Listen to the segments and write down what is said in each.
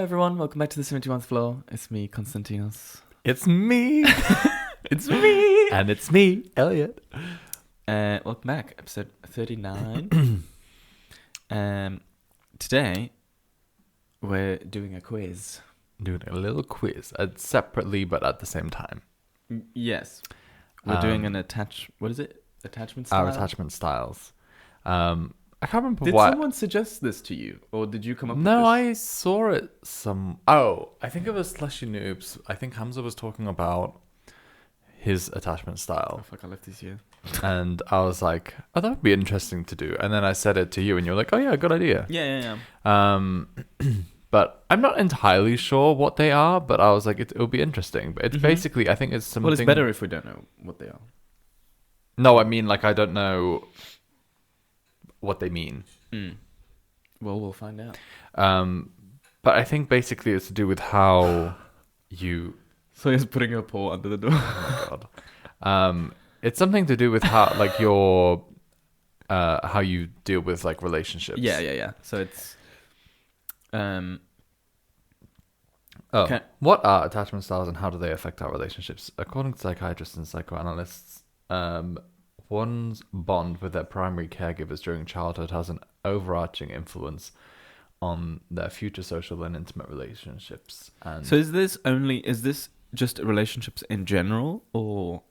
everyone, welcome back to the 71st floor. It's me, Konstantinos. It's me. It's me! And it's me, Elliot. Welcome back, episode 39. Today, we're doing a quiz. Doing a little quiz, separately but at the same time. Yes. We're doing an what is it? Attachment style? Our attachment styles. I can't remember Did why. someone suggest this to you? Or did you come up with No, this? I saw it I think it was Slushy Noobs. I think Hamza was talking about his attachment Oh, style. fuck, I left this here. And I was like, oh, that would be interesting to do. And then I said it to you and you were like, oh yeah, good idea. Yeah. But I'm not entirely sure what they are, but I was like, it'll be interesting. But it's basically, I think it's something... Well, it's better if we don't know what they are. No, I mean, like, I don't know what they mean. Well, we'll find out. But I think basically it's to do with how you... So he's putting your paw under the door. Oh my God. It's something to do with how, like, your... how you deal with, like, relationships. Yeah. So it's... Okay. What are attachment styles and how do they affect our relationships? According to psychiatrists and psychoanalysts, one's bond with their primary caregivers during childhood has an overarching influence on their future social and intimate relationships. And so is this just relationships in general, or?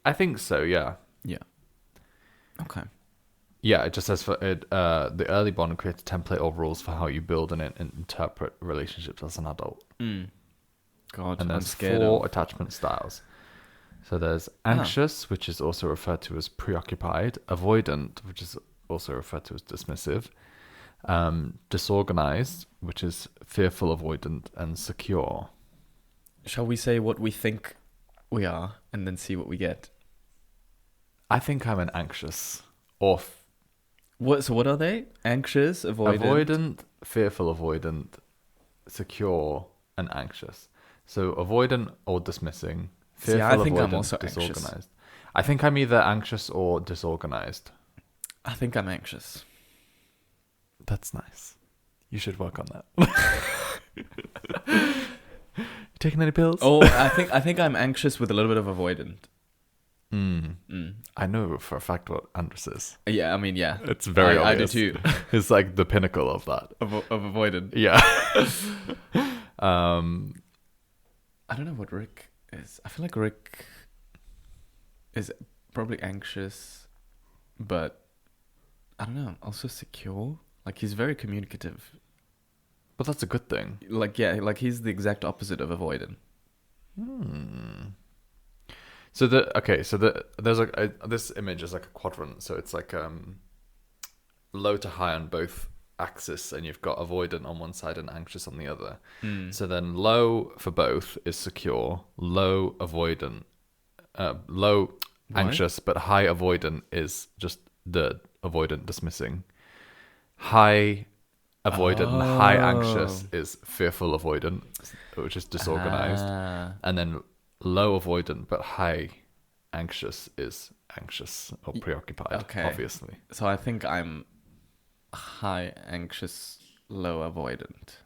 I think so, yeah. Yeah. Okay. Yeah, it just says for it, the early bond creates a template or rules for how you build and interpret relationships as an adult. God, And I'm there's scared 4 attachment styles. So there's anxious, which is also referred to as preoccupied, avoidant, which is also referred to as dismissive, disorganized, which is fearful avoidant, and secure. Shall we say what we think we are and then see what we get? I think I'm an anxious or What are they? Anxious, avoidant, fearful avoidant, secure, and anxious. So avoidant or dismissing. Fearful, I think avoidant, I'm also disorganized. anxious. I think I'm either anxious or disorganized. I think I'm anxious. That's nice. You should work on that. You taking any pills? Oh, I think I'm anxious with a little bit of avoidant. I know for a fact what anxious is. Yeah, I mean, yeah. It's very obvious. I do too. It's like the pinnacle of that. of avoidant. Yeah. I don't know what Rick is. I feel like Rick is probably anxious, but I don't know. Also secure. Like, he's very communicative. But that's a good thing. Like, yeah, like he's the exact opposite of avoidant. So there's like this image is like a quadrant. So it's like low to high on both axis, and you've got avoidant on one side and anxious on the other. So then low for both is secure, low avoidant, low anxious, but high avoidant is just the avoidant dismissing. High avoidant and high anxious is fearful avoidant, which is disorganized. And then low avoidant but high anxious is anxious or preoccupied, obviously. So I think I'm high anxious, low avoidant.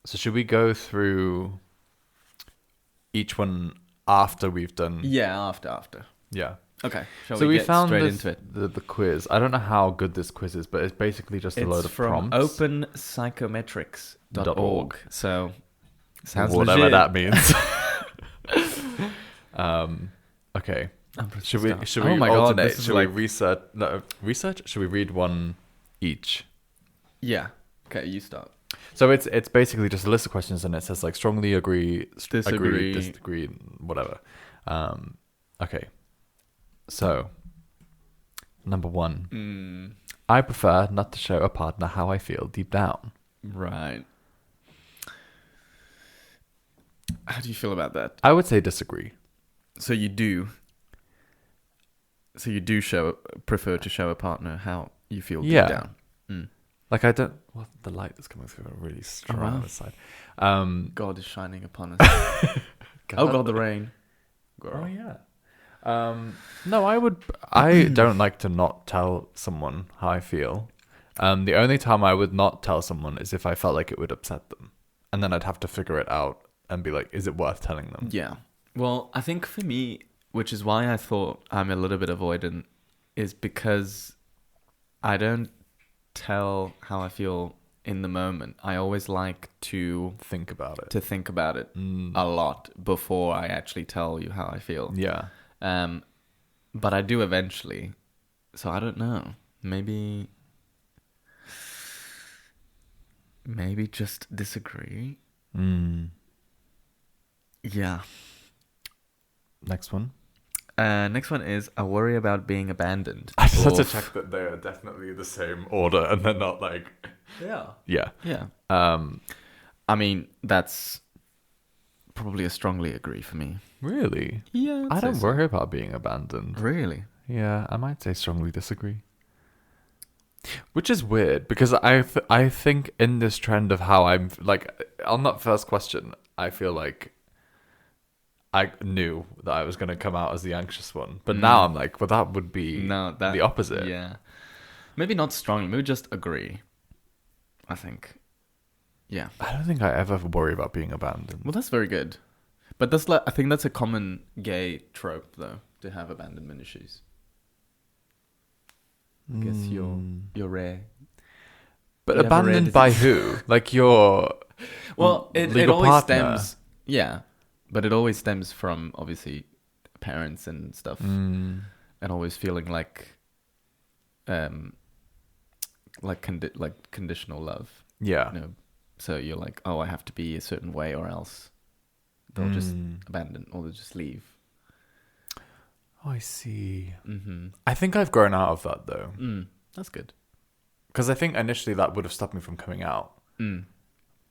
So should we go through each one after we've done... Yeah, after. Yeah. Okay. So we get found straight this, into it? the quiz. I don't know how good this quiz is, but it's basically just a load of prompts. It's from openpsychometrics.org. So, sounds whatever legit. that means. Okay. Should we Oh my God, alternate? this is Should like- we research? Should we read one each? Yeah. Okay, you start. So it's basically just a list of questions, and it says like strongly agree, Disagree. disagree, whatever. Okay. So, number 1. I prefer not to show a partner how I feel deep down. Right. How do you feel about that? I would say disagree. So you do prefer to show a partner how you feel deep down. Like I don't... Well, the light is coming through really strong on this side. God is shining upon us. Oh God, the rain. Girl. Oh yeah. No, I don't like to not tell someone how I feel. The only time I would not tell someone is if I felt like it would upset them. and then I'd have to figure it out and be like, is it worth telling them? Yeah. Well, I think for me, which is why I thought I'm a little bit avoidant, is because I don't tell how I feel in the moment. I always like to Think about it. think about it a lot before I actually tell you how I feel. Yeah. But I do eventually. So I don't know. Maybe just disagree. Yeah. Next one. Next one is I worry about being abandoned. I just had to Oof. check that they're definitely the same order and they're not like... Yeah. Yeah. Yeah. I mean, that's probably a strongly agree for me. Really? Yeah. I don't worry about being abandoned. Really? Yeah, I might say strongly disagree. Which is weird because I think in this trend of how I'm like on that first question, I feel like I knew that I was going to come out as the anxious one, but now I'm like, well, that would be the opposite. Yeah. Maybe not strongly. Maybe just agree. I think. Yeah. I don't think I ever worry about being abandoned. Well, that's very good. But that's I think that's a common gay trope, though, to have abandonment issues. I guess you're rare. But You have a rare abandoned by disease. who? Like your Well, it legal always partner. stems. Yeah, but it always stems from obviously parents and stuff, and always feeling like conditional love. Yeah. You know, so you're like, oh, I have to be a certain way, or else they'll just abandon, or they'll just leave. Oh, I see. Mm-hmm. I think I've grown out of that though. That's good. Because I think initially that would have stopped me from coming out.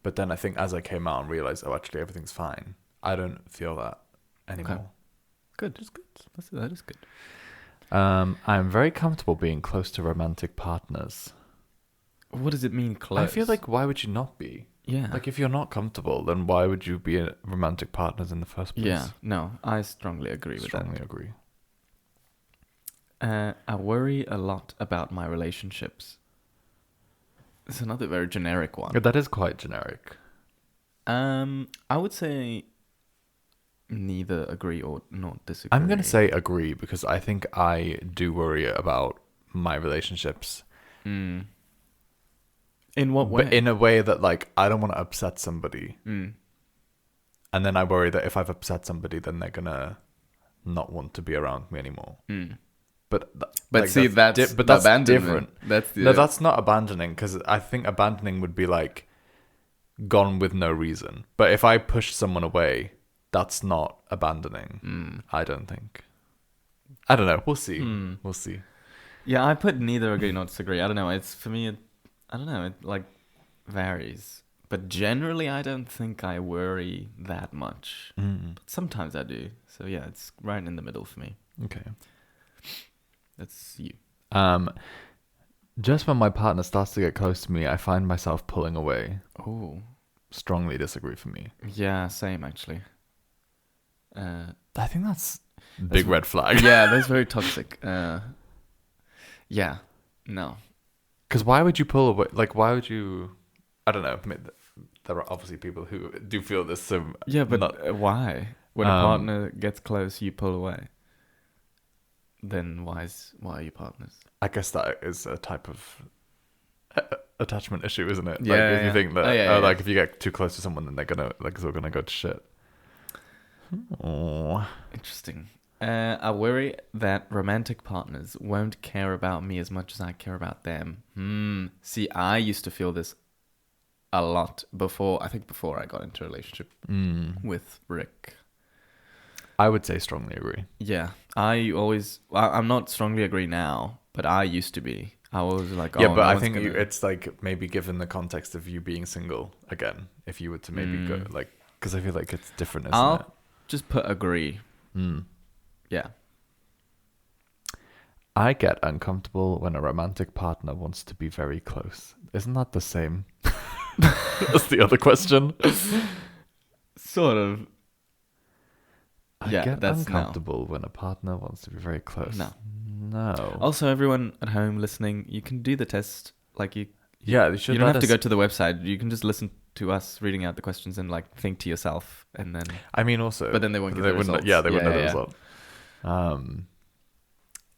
But then I think as I came out and realized, oh, actually everything's fine, I don't feel that anymore. Okay. Good. That's good. That is good. I'm very comfortable being close to romantic partners. What does it mean, close? I feel like, why would you not be? Yeah. Like, if you're not comfortable, then why would you be a romantic partners in the first place? Yeah. No, I strongly agree with that. Strongly agree. I worry a lot about my relationships. It's another very generic one. Yeah, that is quite generic. I would say neither agree or not disagree. I'm going to say agree because I think I do worry about my relationships. In what way? But in a way that, like, I don't want to upset somebody. And then I worry that if I've upset somebody, then they're going to not want to be around me anymore. But like, see, that's abandonment. Different. No, that's not abandoning, because I think abandoning would be like gone with no reason. But if I push someone away, that's not abandoning. I don't think. I don't know. We'll see. We'll see. Yeah, I put neither agree nor disagree. I don't know. It's for me. I don't know. It like varies. But generally, I don't think I worry that much. But sometimes I do. So yeah, it's right in the middle for me. Okay. That's you. Just when my partner starts to get close to me, I find myself pulling away. Oh. Strongly disagree for me. Yeah, same actually. I think that's big red flag. Yeah, that's very toxic. Yeah, no. Because why would you pull away? Like, why would you? I don't know. I mean, there are obviously people who do feel this. So yeah, but why? When a partner gets close, you pull away. Then why are you partners? I guess that is a type of attachment issue, isn't it? Yeah, like, if you think that, like if you get too close to someone, then they're gonna it's all gonna go to shit. Oh, interesting. I worry that romantic partners won't care about me as much as I care about them. See, I used to feel this a lot before I got into a relationship with Rick. I would say strongly agree. Yeah, I'm not strongly agree now, but I used to be. I was like, yeah, but I think it's like maybe given the context of you being single again, if you were to maybe go like, because I feel like it's different, isn't it? Just put agree. Yeah. I get uncomfortable when a romantic partner wants to be very close. Isn't that the same? That's the other question. Sort of. I get uncomfortable when a partner wants to be very close. No. Also, everyone at home listening, you can do the test. Like you don't have to go to the website. You can just listen to us reading out the questions and like think to yourself and then. I mean, also, But then they won't get they the wouldn't. results. Yeah, they wouldn't know the yeah. result.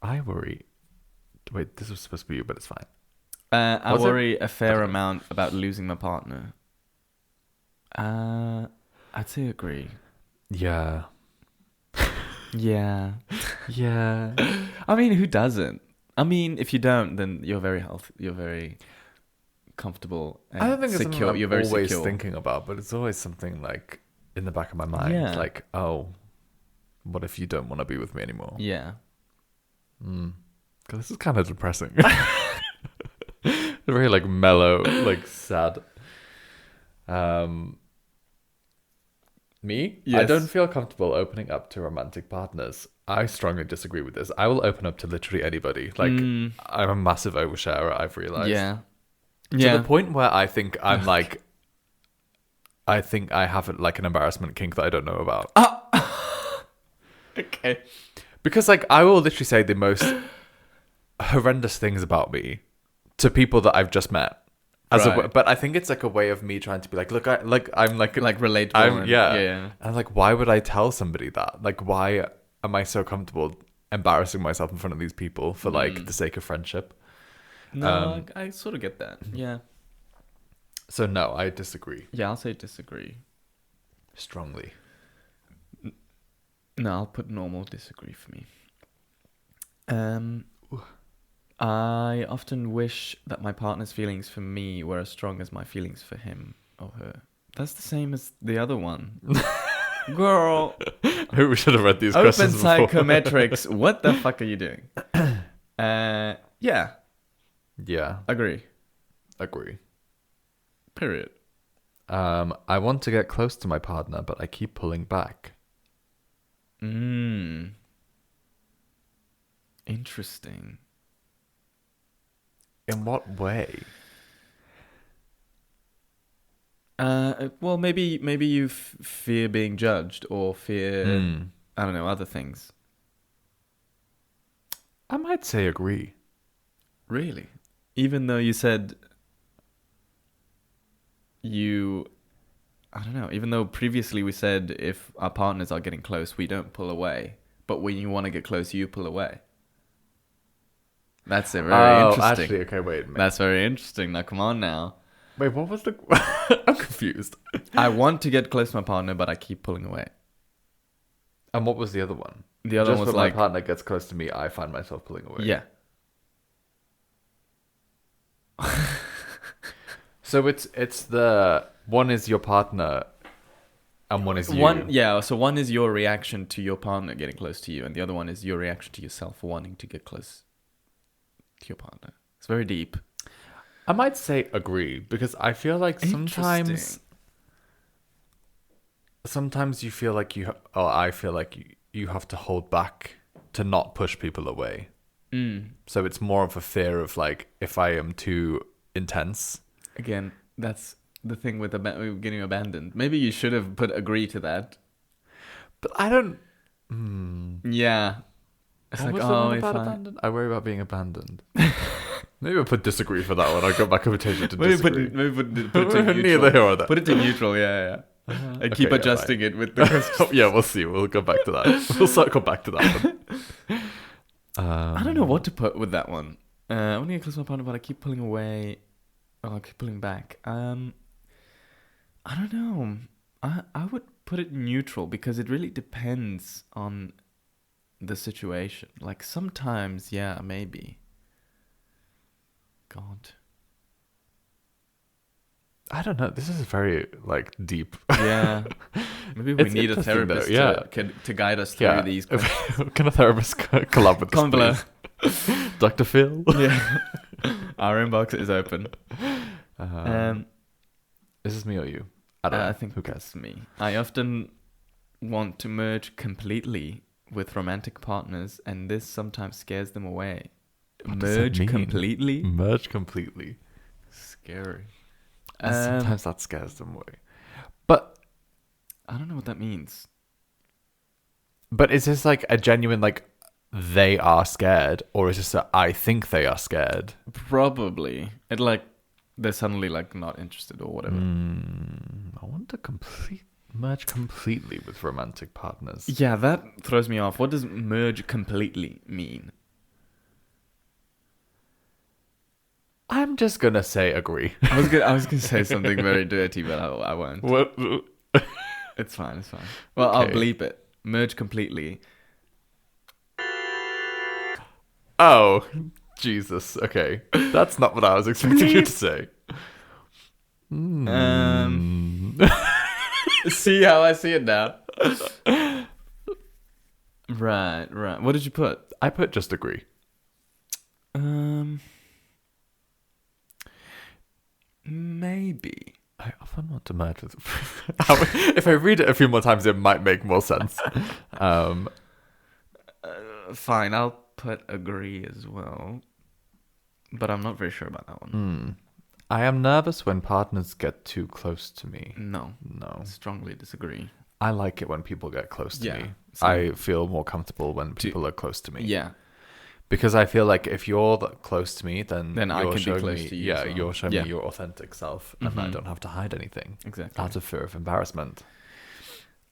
I worry. Wait, this was supposed to be you, but it's fine. I Was it? worry a fair Okay. amount about losing my partner. I'd say agree. Yeah. Yeah. Yeah. I mean, who doesn't? I mean, if you don't, then you're very healthy. You're very comfortable and I don't think it's something secure. I'm You're very always secure. thinking about, but it's always something like in the back of my mind. Yeah. Like, oh, what if you don't want to be with me anymore? Yeah. Because this is kind of depressing. Very like mellow, like sad. Me? I Yes. don't feel comfortable opening up to romantic partners. I strongly disagree with this. I will open up to literally anybody. Like, I'm a massive oversharer, I've realized. Yeah. To the point where I think I'm like, I think I have like an embarrassment kink that I don't know about. Okay. Because like I will literally say the most horrendous things about me to people that I've just met. Right. But I think it's like a way of me trying to be like, look, I'm like Relatable. I'm and- yeah. Yeah. And like, why would I tell somebody that? Like, why am I so comfortable embarrassing myself in front of these people for like the sake of friendship? No, I sort of get that. Yeah. So no, I disagree Yeah, I'll say disagree. strongly. No, I'll put normal disagree for me. I often wish that my partner's feelings for me were as strong as my feelings for him or her. That's the same as the other one. Girl, Maybe we should have read these open questions before. psychometrics. What the fuck are you doing? Yeah, Yeah, agree. agree. Period. I want to get close to my partner, but I keep pulling back. Interesting. In what way? Well, maybe you fear being judged or fear, I don't know, other things. I might say agree. Really? Even though you said I don't know, even though previously we said if our partners are getting close, we don't pull away. But when you want to get close, you pull away. That's very interesting. Actually, okay, wait. That's very interesting. Now, come on now. Wait, what was the... I'm confused. I want to get close to my partner, but I keep pulling away. And what was the other one? The other Just one was when like, my partner gets close to me, I find myself pulling away. yeah. So it's the... One is your partner and one is you. So one is your reaction to your partner getting close to you, and the other one is your reaction to yourself wanting to get close to your partner. It's very deep. I might say agree, because I feel like sometimes you feel like I feel like you have to hold back to not push people away. So it's more of a fear of like, if I am too intense. Again, that's the thing with getting abandoned. Maybe you should have put agree to that. But I don't... Yeah. It's What like, was the one if about abandoned? I worry about being abandoned. Maybe I'll put disagree for that one. I'll go back a potato to disagree. maybe put it to neutral. Neither here or there. Put it to neutral, yeah. And keep Okay, yeah, adjusting it with the questions. Yeah, we'll see. We'll go back to that. We'll circle back to that one. I don't know what to put with that one. I want to get close to my partner, but I keep pulling away. Oh, I keep pulling back. I don't know. I would put it neutral because it really depends on the situation. Like sometimes, yeah, maybe. God. I don't know. This is very like deep. Yeah. Maybe we It's need a interesting, therapist though, to guide us through these questions. Can a therapist collab with Comment below. us, please? Dr. Phil? Yeah. Our inbox is open. Is this me or you? I don't know. I think Who cares? that's me. I often want to merge completely with romantic partners, and this sometimes scares them away. What does that Merge mean? completely? Merge completely. Scary. And sometimes that scares them away. But I don't know what that means. is this like a genuine like they are scared, or is this a I think they are scared? Probably. It like they're suddenly like not interested or whatever. I want to merge completely with romantic partners. Yeah, that throws me off. What does merge completely mean? I'm just gonna say agree. I was gonna say something very dirty, but I won't. What? It's fine. Well, I'll Okay. bleep it. Merge completely. Oh, Jesus. Okay, that's not what I was expecting you to say. See how I see it now. Right. What did you put? I put just agree. Maybe. I often want to merge with. If I read it a few more times, it might make more sense. Fine, I'll put agree as well. But I'm not very sure about that one. I am nervous when partners get too close to me. No. No. Strongly disagree. I like it when people get close to Yeah, me. same. I feel more comfortable when people are close to me. Yeah. Because I feel like if you're close to me, then I you're can be showing close me, to you yeah, as well. you're showing Yeah. me your authentic self, and I Mhm. don't have to hide anything Exactly. out of fear of embarrassment.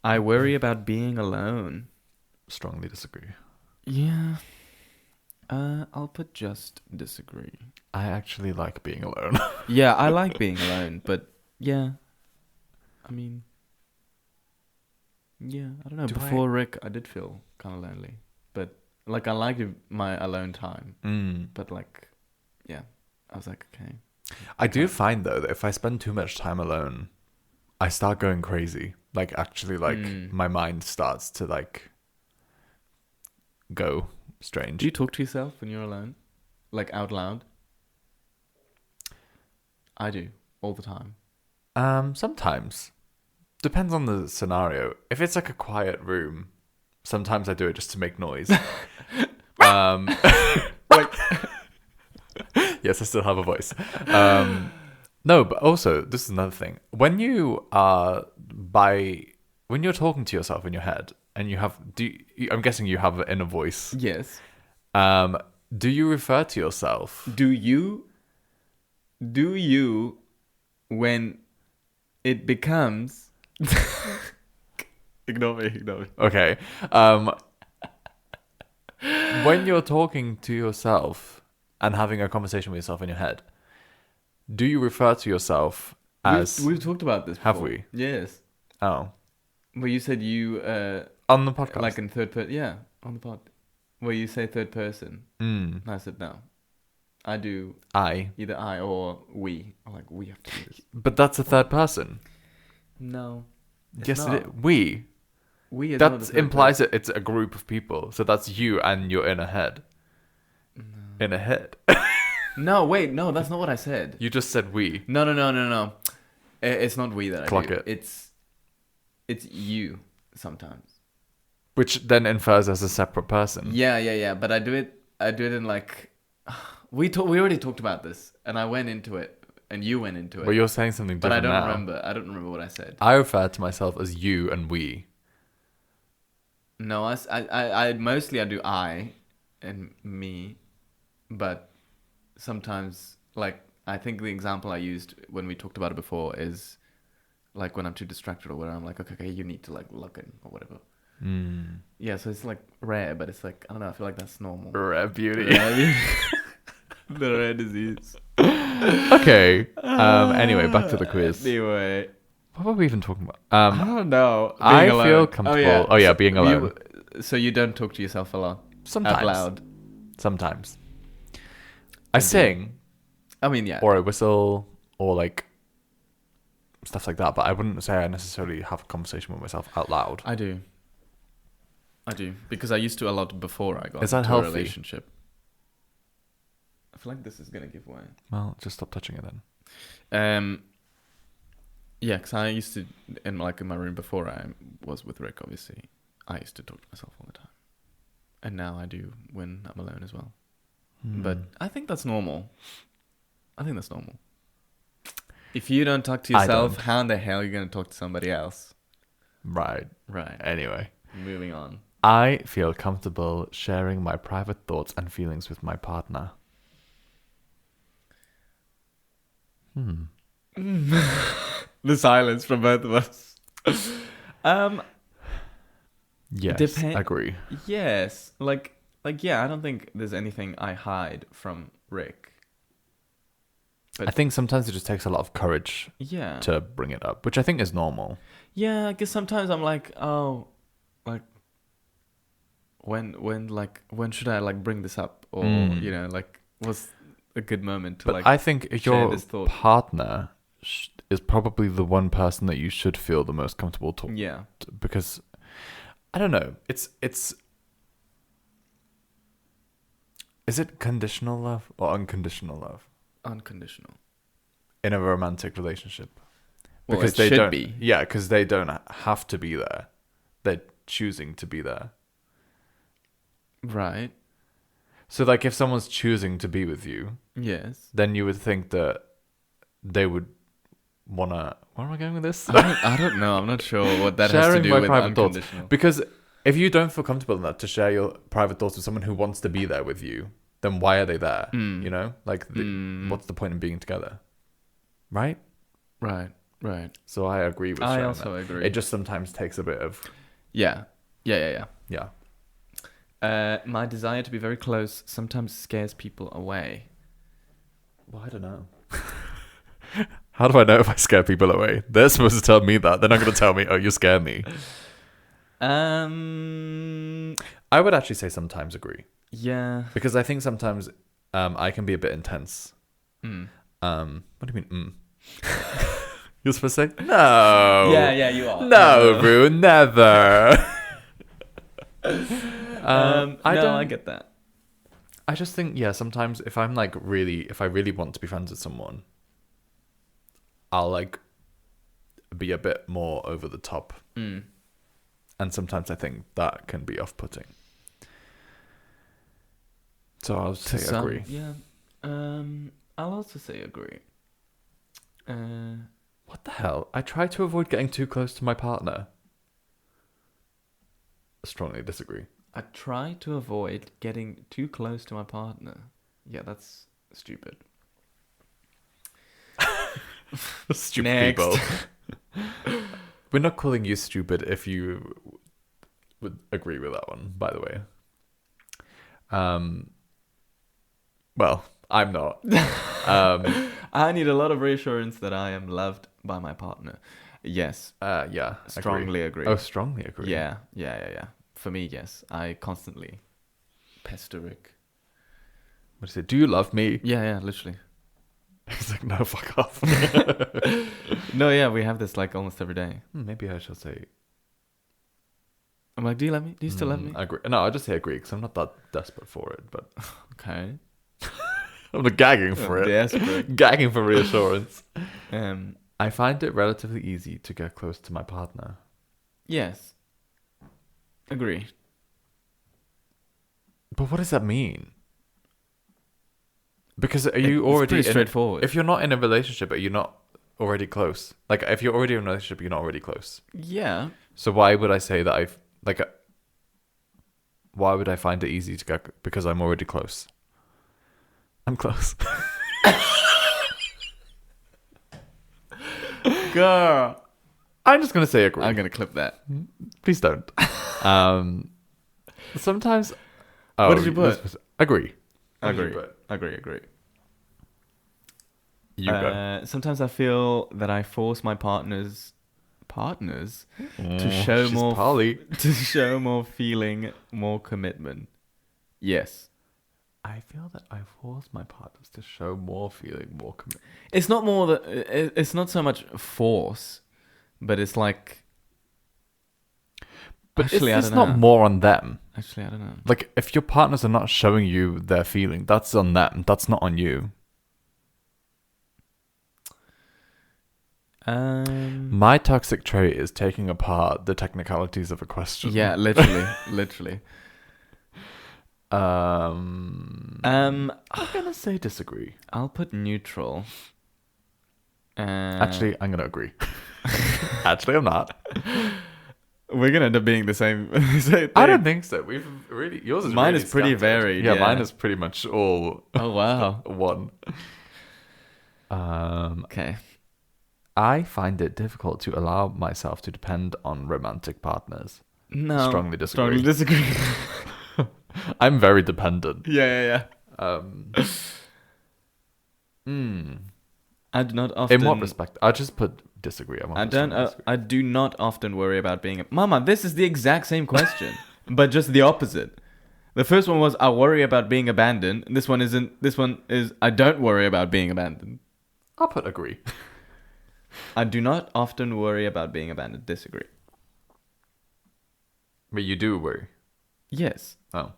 I worry about being alone. Strongly disagree. Yeah. I'll put just disagree. I actually like being alone. Yeah, I like being alone, but yeah. I mean, yeah, I don't know. Before Rick, I did feel kind of lonely, but like I liked my alone time. But like, yeah, I was like, okay. I do find though that if I spend too much time alone, I start going crazy. Like actually, like my mind starts to like go strange. Do you talk to yourself when you're alone, like out loud? I do all the time. Sometimes. Depends on the scenario. If it's like a quiet room, sometimes I do it just to make noise. Like, yes, I still have a voice. No, but also this is another thing. When you are when you're talking to yourself in your head and you have I'm guessing you have an inner voice. yes. Do you refer to yourself? Do you when it becomes ignore me. Okay. When you're talking to yourself and having a conversation with yourself in your head, do you refer to yourself as... We've talked about this before. Have we? Yes. Oh. Where you said you On the podcast? like in third person. Yeah, on the pod. Where you say third person. And I said no. I do either I or we. I'm like, we have to do this. But that's a third person. No. Yes, not. it is. We. We is not the That third implies person. that it's a group of people. So that's you and your inner head. In a head. No, wait, no, that's not what I said. You just said we. No. It's not we that I Clock do. it. It's you sometimes. Which then infers as a separate person. Yeah. But I do it in like we already talked about this, and I went into it, and you went into it. Well, you're saying something but I different don't now. remember. I don't remember what I said. I refer to myself as you and we. No, I mostly I do I and me, but sometimes like I think the example I used when we talked about it before is like when I'm too distracted or whatever. I'm like, okay, you need to like look in or whatever. Yeah, so it's like rare, but it's like I don't know. I feel like that's normal. Rare beauty. The rare disease. Okay. Anyway, back to the quiz. Anyway, What were we even talking about? I don't know. I Being alone. feel comfortable. Oh yeah, being alone. So you don't talk to yourself a lot Sometimes. out loud. Sometimes. I sing, I mean, yeah. or I whistle, or like stuff like that. But I wouldn't say I necessarily have a conversation with myself out loud. I do because I used to a lot before I got Is that into healthy? a relationship. I feel like this is gonna give way. Well, just stop touching it then. Yeah, because I used to in my room before I was with Rick. Obviously, I used to talk to myself all the time, and now I do when I'm alone as well. But I think that's normal. If you don't talk to yourself, how in the hell are you going to talk to somebody else? Right. Right. Anyway, Moving on. I feel comfortable sharing my private thoughts and feelings with my partner. The silence from both of us. Yes, agree. Yes, like yeah. I don't think there's anything I hide from Rick. But I think sometimes it just takes a lot of courage yeah, to bring it up, which I think is normal. yeah. Because sometimes I'm like, oh, like when should I like bring this up, or you know, like what's a good moment to But like I think share your this thought? partner is probably the one person that you should feel the most comfortable talking Yeah, to, because I don't know. It's is it conditional love or unconditional love unconditional. in a romantic relationship? Well, Because it they should don't. be. Yeah, because they don't have to be there. They're choosing to be there. Right. So, like, if someone's choosing to be with you, Yes. then you would think that they would wanna. Where am I going with this? I don't know. I'm not sure what that has to Sharing do my with private thoughts. unconditional. Because if you don't feel comfortable enough to share your private thoughts with someone who wants to be there with you, then why are they there? You know, like, what's the point in being together? Right? Right. Right. So I agree with. I sharing also that. agree. It just sometimes takes a bit of. Yeah. Yeah. Yeah. My desire to be very close sometimes scares people away. Well, I don't know. How do I know if I scare people away? They're supposed to tell me that. They're not going to tell me, oh, you scare me. I would actually say sometimes agree. Yeah. Because I think sometimes I can be a bit intense. What do you mean, You're supposed to say, no. Yeah, you are. No, Rue, never. I get that. I just think, yeah, sometimes if I really want to be friends with someone, I'll like be a bit more over the top. And sometimes I think that can be off-putting. So I'll say agree. Yeah. I'll also say agree. What the hell? I try to avoid getting too close to my partner. Strongly disagree. I try to avoid getting too close to my partner. Yeah, that's stupid. Stupid Next. people. We're not calling you stupid if you would agree with that one, by the way. Well, I'm not. I need a lot of reassurance that I am loved by my partner. Yes. Yeah. Strongly agree. Oh, strongly agree. Yeah. For me, yes. I constantly pester Rick. What is it? Do you love me? Yeah, literally. He's like, no, fuck off. No, yeah, we have this like almost every day. Maybe I shall say. I'm like, do you love me? Do you still love me? Agree. No, I'll just say agree because I'm not that desperate for it. But Okay. I'm not gagging for it. Desperate. Gagging for reassurance. Um. I find it relatively easy to get close to my partner. Yes. Agree. But what does that mean? Because are you It's already pretty straightforward. If you're not in a relationship, are you not already close? Like, if you're already in a relationship, you're not already close. Yeah. So why would I say that I've like? Why would I find it easy to get? Because I'm already close. I'm close. Girl. I'm just gonna say agree. I'm gonna clip that. Please don't. Sometimes. What did you put? Agree. Agree. You go. Sometimes I feel that I force my partners to show She's more poly. to show more feeling, more commitment. Yes. I feel that I force my partners to show more feeling, more commitment. It's not more that it's not so much force, but it's like. But Actually, it's I don't know. not more on them. Actually, I don't know. Like, if your partners are not showing you their feeling, that's on them. That's not on you. My toxic trait is taking apart the technicalities of a question. Yeah, literally. I'm gonna say disagree. I'll put neutral. Actually, I'm gonna agree. Actually, I'm not. We're gonna end up being the same thing. I don't think so. We've really yours is mine really is pretty scattered. varied. Yeah, mine is pretty much all. Oh wow. one. Okay. I find it difficult to allow myself to depend on romantic partners. No. Strongly disagree. Strongly disagree. I'm very dependent. Yeah. Um, I do not often. In what respect? I'll just put disagree. I don't. I do not often worry about being. Mama, this is the exact same question, but just the opposite. The first one was I worry about being abandoned. And this one isn't. This one is I don't worry about being abandoned. I'll put agree. I do not often worry about being abandoned. Disagree. But you do worry. Yes. Oh.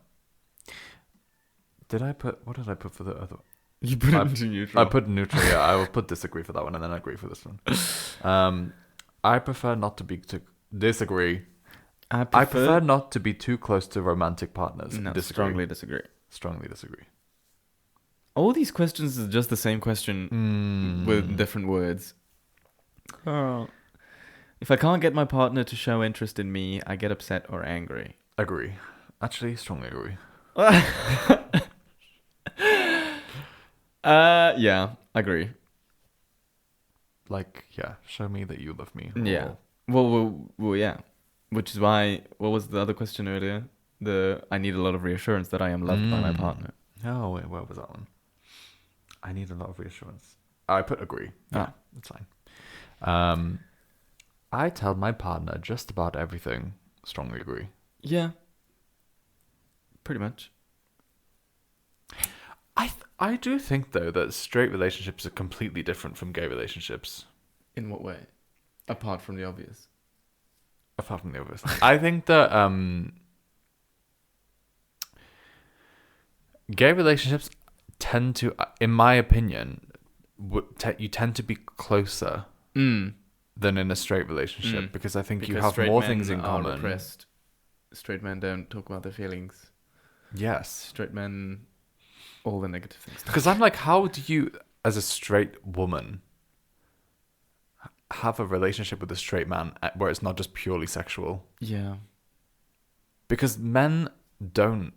What did I put for the other one? You put it into neutral. I put neutral, yeah. I will put disagree for that one and then agree for this one. I prefer not to be too... Disagree. I prefer not to be too close to romantic partners. No, disagree. strongly disagree. Strongly disagree. All these questions is just the same question with different words. Oh. If I can't get my partner to show interest in me, I get upset or angry. Agree. Actually, strongly agree. Yeah, agree. Like, yeah, show me that you love me. Yeah. Well, yeah. Which is why, what was the other question earlier? I need a lot of reassurance that I am loved by my partner. Oh, wait, where was that one? I need a lot of reassurance. I put agree. Yeah, that's fine. I tell my partner just about everything. Strongly agree. Yeah. Pretty much. I do think, though, that straight relationships are completely different from gay relationships. In what way? Apart from the obvious. Apart from the obvious. I think that gay relationships tend to, in my opinion, you tend to be closer than in a straight relationship because I think you have more things in common. Repressed. Straight men don't talk about their feelings. Yes. Straight men, all the negative things. Because I'm like, how do you, as a straight woman, have a relationship with a straight man where it's not just purely sexual? Yeah. Because men don't.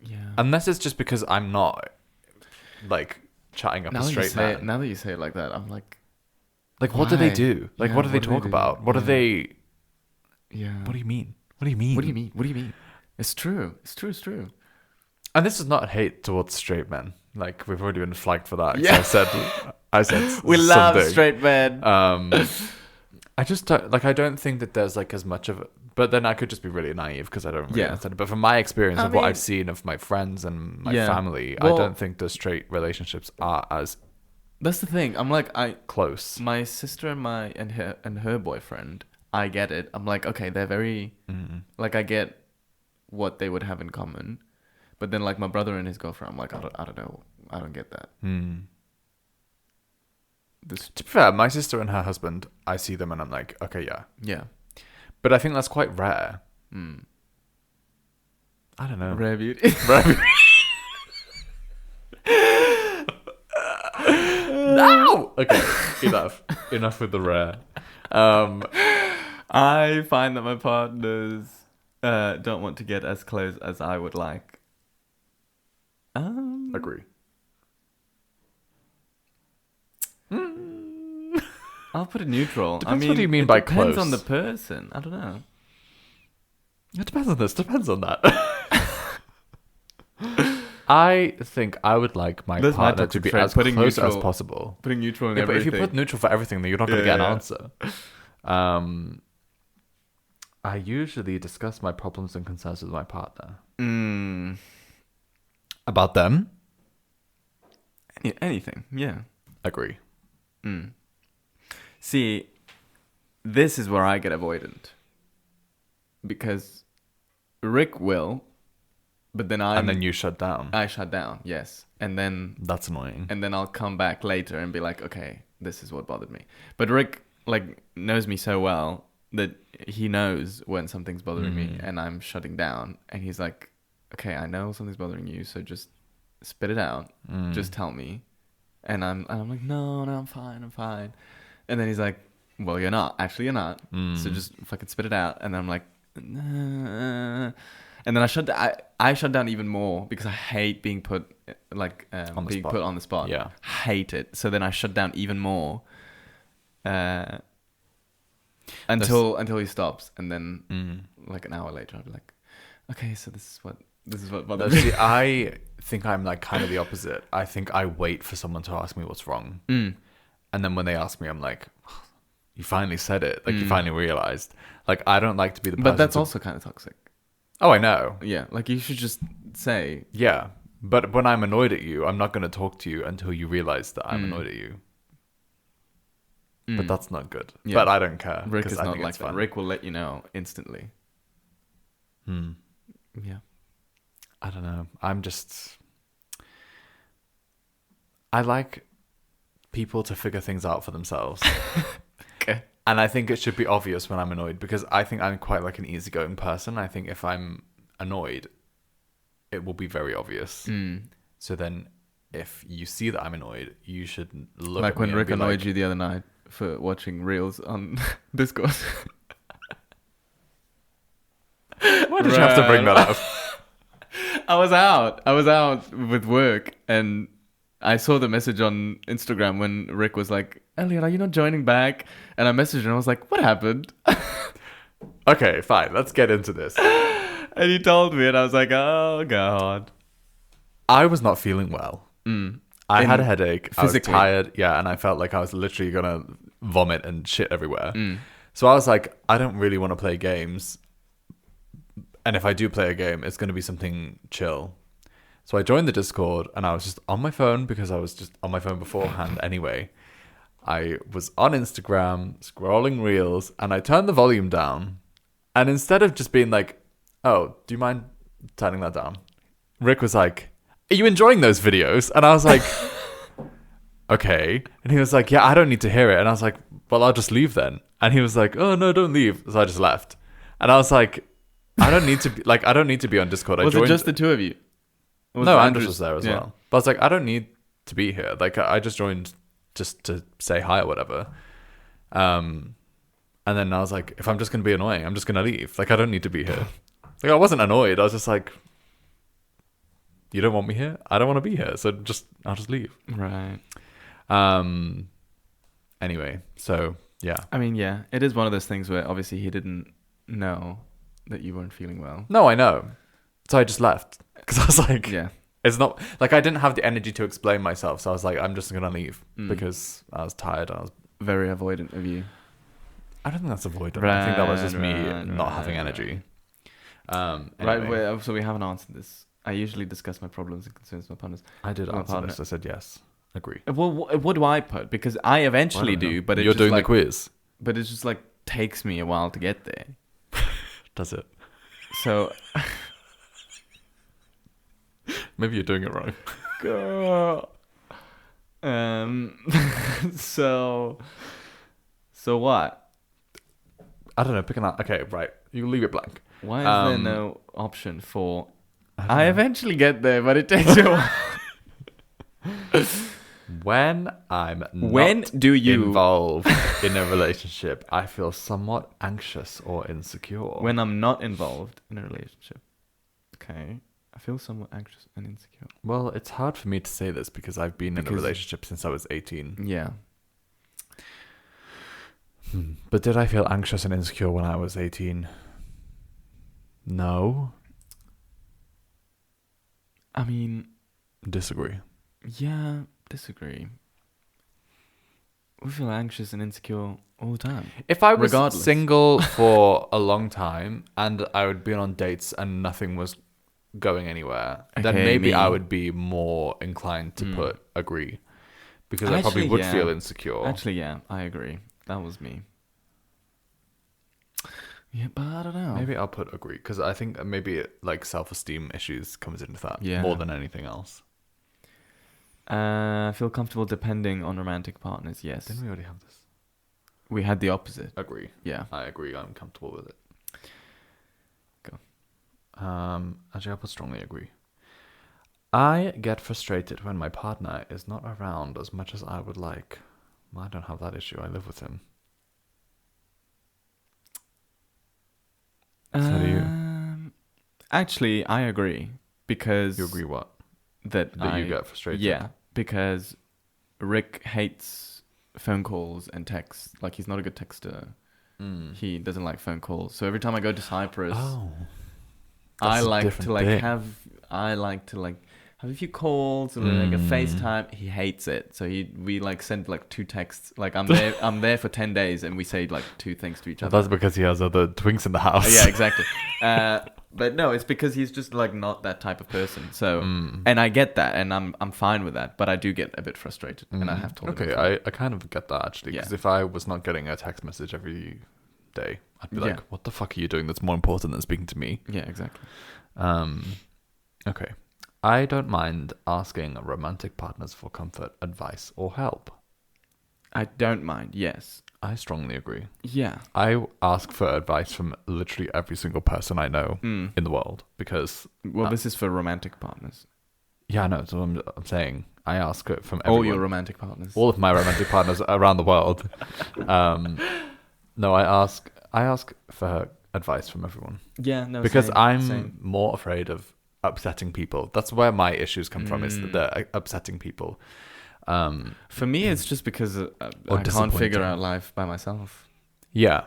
Yeah. Unless it's just because I'm not, like, chatting up a straight man. Now that you say it like that, I'm like... Like, what do they do? Like, what do they talk about? What do they... Yeah. What do you mean? What do you mean? What do you mean? What do you mean? It's true. It's true. It's true. And this is not hate towards straight men. Like, we've already been flagged for that. Yeah. I said we love straight men. I just don't, like, I don't think that there's, like, as much of it. But then I could just be really naive because I don't really understand it. But from my experience what I've seen of my friends and my family, I don't think the straight relationships are as... That's the thing. I'm like, close. My sister and her boyfriend, I get it. I'm like, okay, they're very... Like, I get what they would have in common. But then, like, my brother and his girlfriend, I'm like, I don't know. I don't get that. To be fair, my sister and her husband, I see them and I'm like, okay, yeah. Yeah. But I think that's quite rare. I don't know. Rare beauty. Rare beauty. No! Okay, enough with the rare. I find that my partners don't want to get as close as I would like. Agree. I'll put it neutral. Depends what do you mean by close. Depends on the person. I don't know. It depends on this. Depends on that. I think I would like my partner to be as close as possible. Putting neutral in But everything. if you put neutral for everything, then you're not going to get an answer. I usually discuss my problems and concerns with my partner. About them? Anything, yeah. Agree. See, this is where I get avoidant. Because Rick will, but then And then you shut down. I shut down, yes. And then... That's annoying. And then I'll come back later and be like, okay, this is what bothered me. But Rick, like, knows me so well that he knows when something's bothering me and I'm shutting down. And he's like, okay, I know something's bothering you, so just spit it out. Just tell me. And I'm like, no, I'm fine. And then he's like, well, you're not. Actually, you're not. So just fucking spit it out. And then I'm like, nah. And And then I shut down even more because I hate being put On the being spot. put on the spot. Yeah. Hate it. So then I shut down even more until he stops, and then like an hour later I'll be like, okay, so this is what No, bothers me. see, I think I'm like kind of the opposite. I think I wait for someone to ask me what's wrong. Mm. And then when they ask me, I'm like, you finally said it. Like, you finally realized. Like, I don't like to be the person. But that's also kind of toxic. Oh, I know. Yeah, like you should just say. Yeah. But when I'm annoyed at you, I'm not going to talk to you until you realize that I'm annoyed at you. But that's not good. Yeah. But I don't care. Rick 'cause is I not think like it's that. fun. Rick will let you know instantly. Yeah. I don't know. I like people to figure things out for themselves. Okay. And I think it should be obvious when I'm annoyed, because I think I'm quite like an easygoing person. I think if I'm annoyed, it will be very obvious. So then if you see that I'm annoyed, you should look Like at me when and Rick be annoyed like, you the other night for watching reels on Discord. why did you have to bring that up? I was out with work, and I saw the message on Instagram when Rick was like, Elliot, are you not joining back? And I messaged him and I was like, what happened? Okay, fine. Let's get into this. And he told me, and I was like, oh God. I was not feeling well. I had a headache. Physically. I was tired. Yeah, and I felt like I was literally going to vomit and shit everywhere. So I was like, I don't really want to play games. And if I do play a game, it's going to be something chill. So I joined the Discord, and I was just on my phone because I was just on my phone beforehand anyway. I was on Instagram, scrolling reels, and I turned the volume down. And instead of just being like, oh, do you mind turning that down? Rick was like, are you enjoying those videos? And I was like, okay. And he was like, yeah, I don't need to hear it. And I was like, well, I'll just leave then. And he was like, oh, no, don't leave. So I just left. And I was like, I don't need to be on Discord. Was it just the two of you? Or was No, it Andrews was there as well. But I was like, I don't need to be here. Like, I just joined just to say hi or whatever. And then I was like, if I'm just going to be annoying, I'm just going to leave. Like, I don't need to be here. Like, I wasn't annoyed. I was just like, you don't want me here? I don't want to be here. So I'll just leave. Right. Anyway, so yeah. I mean, yeah, it is one of those things where obviously he didn't know that you weren't feeling well. No, I know. So I just left. Because I was like, Yeah. it's not like I didn't have the energy to explain myself. So I was like, I'm just going to leave because I was tired. Very avoidant of you. I don't think that's avoidant. I think that was just me Right, not having energy. Right, Anyway, so we haven't answered this. I usually discuss my problems and concerns with my partners. I did my answer partner. this. I said yes. Agree. Well, what do I put? Because I eventually do, but you're doing like, the quiz. But it just like takes me a while to get there. Does it? So, Maybe you're doing it wrong. girl. So what? I don't know. Pick an out. Okay, right. You leave it blank. Why is there no option for? I don't I know. eventually get there, but it takes you a while. When I'm When not do you involved in a relationship, I feel somewhat anxious or insecure. When I'm not involved in a relationship. Okay. I feel somewhat anxious and insecure. Well, it's hard for me to say this because I've been in a Because- relationship since I was 18. Yeah. But did I feel anxious and insecure when I was 18? No. I mean, Disagree. yeah, disagree. We feel anxious and insecure all the time. If I was Regardless. single for a long time and I would be on dates and nothing was going anywhere, then Okay, maybe me. I would be more inclined to put agree. Because I probably Actually, would yeah. feel insecure. Actually, yeah, I agree. That was me. Yeah, but I don't know. Maybe I'll put agree because I think maybe like self-esteem issues comes into that Yeah. more than anything else. I feel comfortable depending on romantic partners. Yes. Didn't we already have this? We had the opposite. Agree. Yeah. I agree. I'm comfortable with it. Go. Actually, I'll put strongly agree. I get frustrated when my partner is not around as much as I would like. I don't have that issue. I live with him. So do you? Actually, I agree because You agree what? that You get frustrated? Yeah, because Rick hates phone calls and texts. Like, he's not a good texter. He doesn't like phone calls. So every time I go to Cyprus, I like to have a few calls and like a FaceTime. He hates it. So we like send like 2 texts. Like, I'm there for 10 days and we say like 2 things to each other. That's because he has other twinks in the house. Yeah, exactly. But no, it's because he's just like not that type of person. So, and I get that, and I'm fine with that. But I do get a bit frustrated, and I have told him. Okay, I kind of get that actually, because if I was not getting a text message every day, I'd be like, "What the fuck are you doing that's more important than speaking to me?" Yeah, exactly. Okay, I don't mind asking romantic partners for comfort, advice, or help. I don't mind. Yes. I strongly agree. Yeah. I ask for advice from literally every single person I know in the world because... Well, this is for romantic partners. Yeah, I know. So I'm saying I ask it from everyone. All your romantic partners. All of my romantic partners around the world. No, I ask for advice from everyone. Yeah, no, because I'm more afraid of upsetting people. That's where my issues come from, is that they're upsetting people. For me, it's just because I can't figure out life by myself. Yeah.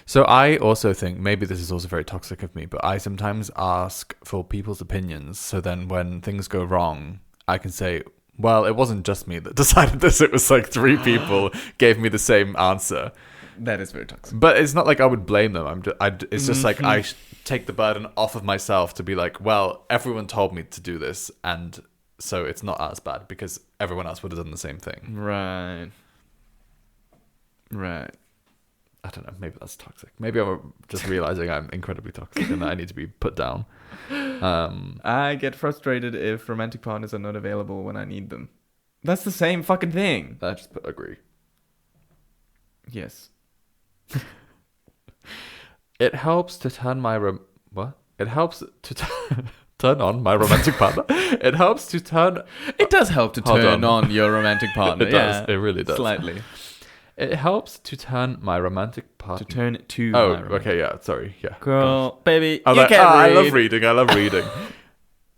So I also think, maybe this is also very toxic of me, but I sometimes ask for people's opinions. So then when things go wrong, I can say, well, it wasn't just me that decided this. It was like 3 people gave me the same answer. That is very toxic. But it's not like I would blame them. It's just like I take the burden off of myself to be like, well, everyone told me to do this, and so it's not as bad because everyone else would have done the same thing. Right. I don't know. Maybe that's toxic. Maybe I'm just realizing I'm incredibly toxic and that I need to be put down. I get frustrated if romantic partners are not available when I need them. That's the same fucking thing. I just agree. Yes. It helps to turn my It helps to turn on my romantic partner. It helps to turn... It does help to turn on your romantic partner. It does. It really does. Slightly. It helps to turn my romantic partner... To turn it to... Oh, okay, yeah. Sorry. Yeah. Girl, baby, I you like, can read. I love reading.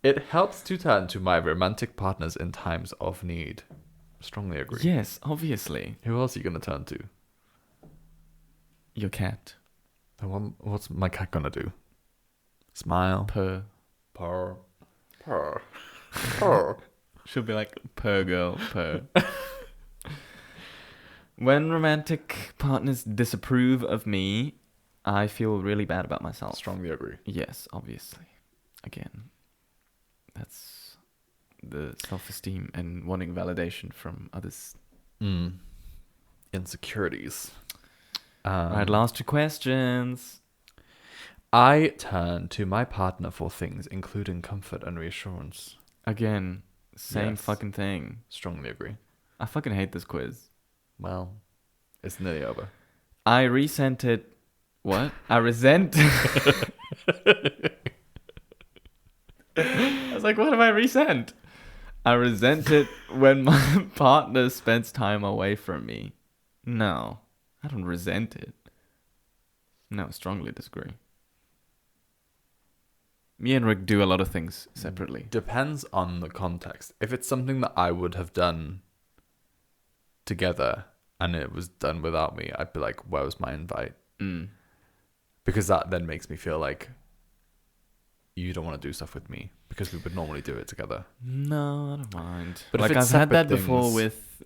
It helps to turn to my romantic partners in times of need. Strongly agree. Yes, obviously. Who else are you going to turn to? Your cat. What's my cat going to do? Smile. Purr. Purr. Purr. Purr. She'll be like, purr girl, purr. When romantic partners disapprove of me, I feel really bad about myself. Strongly agree. Yes, obviously. Again, that's the self-esteem and wanting validation from others. Insecurities. Alright, last 2 questions. I turn to my partner for things, including comfort and reassurance. Again, same fucking thing. Strongly agree. I fucking hate this quiz. Well, it's nearly over. I resent it. What? I resent. I was like, what have I resent? I resent it when my partner spends time away from me. No, I don't resent it. No, strongly disagree. Me and Rick do a lot of things separately. Depends on the context. If it's something that I would have done together and it was done without me, I'd be like, where was my invite? Because that then makes me feel like you don't want to do stuff with me because we would normally do it together. No, I don't mind. But like, if it's I've had that things... before with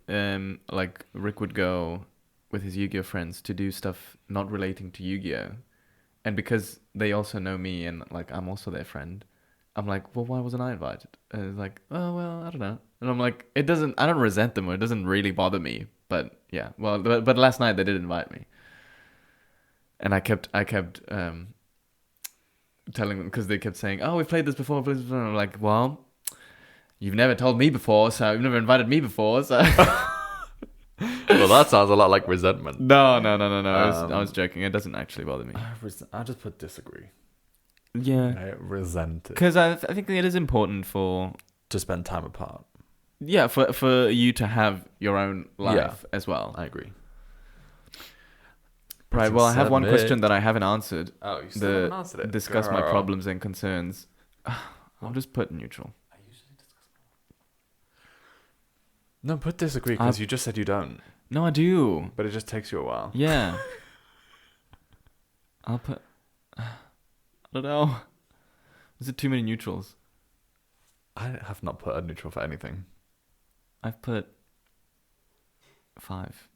like Rick would go with his Yu-Gi-Oh friends to do stuff not relating to Yu-Gi-Oh, and because they also know me and like I'm also their friend, I'm like, well, why wasn't I invited? And it's like, oh well, I don't know. And I'm like, I don't resent them, or it doesn't really bother me. But yeah, well, but last night they did invite me, and I kept telling them, because they kept saying, oh, we've played this before. And I'm like, well, you've never told me before, so you've never invited me before, so. Well, that sounds a lot like resentment. No. I was joking. It doesn't actually bother me. I just put disagree. Yeah. I resent it. Because I think it is important to spend time apart. Yeah, for you to have your own life as well. I agree. Right. Well, I have one Submit. question that I haven't answered. Oh, you still haven't answered it. Discuss my Girl. problems and concerns. I'll just put neutral. I usually discuss. No, put disagree because you just said you don't. No, I do. But it just takes you a while. Yeah. I'll put. I don't know. Is it too many neutrals? I have not put a neutral for anything. I've put 5.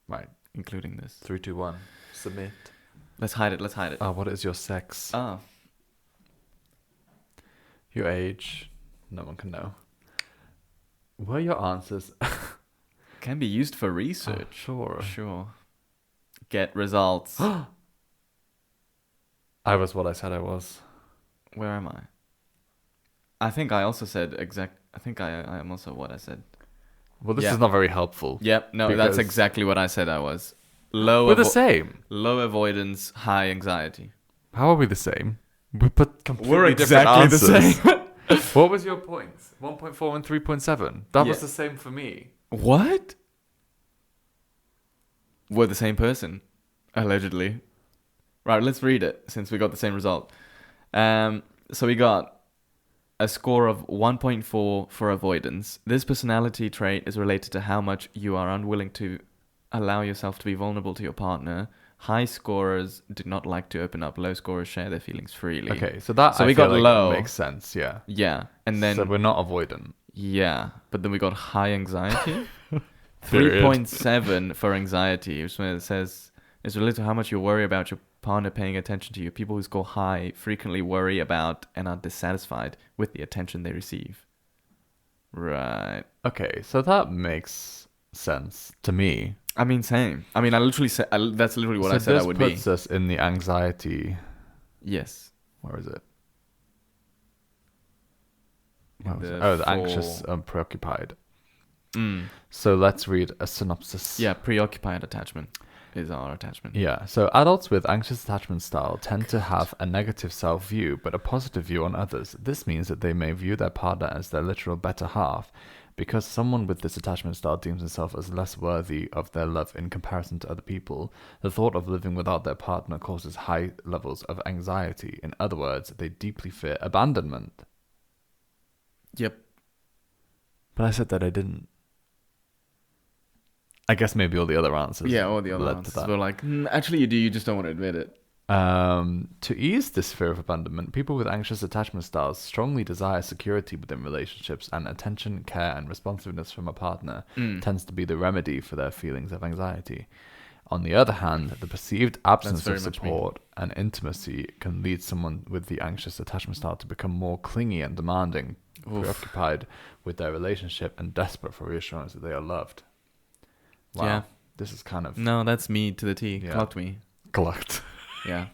Right. Including this. 3, 2, 1. Submit. Let's hide it. Oh, what is your sex? Oh. Your age? No one can know. Were your answers? Can be used for research. Sure. Get results. I was what I said I was. Where am I? I think I also said I think I am also what I said. Well, this is not very helpful. Yep. No, that's exactly what I said I was. We're the same. Low avoidance, high anxiety. How are we the same? We put completely We're exactly the same. What was your points? 1.4 and 3.7. That was the same for me. What? We're the same person, allegedly. Right, let's read it since we got the same result. So we got a score of 1.4 for avoidance. This personality trait is related to how much you are unwilling to allow yourself to be vulnerable to your partner. High scorers do not like to open up. Low scorers share their feelings freely. Okay, so we got low. Makes sense, yeah. Yeah, and then... So we're not avoidant. Yeah, but then we got high anxiety. 3.7 for anxiety, which it says is related to how much you worry about your partner paying attention to you. People who score high frequently worry about and are dissatisfied with the attention they receive. Right. Okay, so that makes sense to me. I mean, same. I mean, I literally said that's literally what I said I would be. This puts us in the anxiety. Yes. Where is it? The anxious and preoccupied. Mm. So let's read a synopsis. Yeah, preoccupied attachment is our attachment. Yeah, so adults with anxious attachment style tend to have a negative self-view, but a positive view on others. This means that they may view their partner as their literal better half. Because someone with this attachment style deems himself as less worthy of their love in comparison to other people, the thought of living without their partner causes high levels of anxiety. In other words, they deeply fear abandonment. Yep. But I said that I didn't. I guess maybe all the other answers. Yeah, all the other answers were like, actually you do, you just don't want to admit it. To ease this fear of abandonment, people with anxious attachment styles strongly desire security within relationships, and attention, care, and responsiveness from a partner tends to be the remedy for their feelings of anxiety. On the other hand, the perceived absence of support and intimacy can lead someone with the anxious attachment style to become more clingy and demanding, preoccupied with their relationship, and desperate for reassurance that they are loved. Wow. Yeah. This is kind of... No, that's me to the T. Yeah. Clocked me. Clocked. Yeah.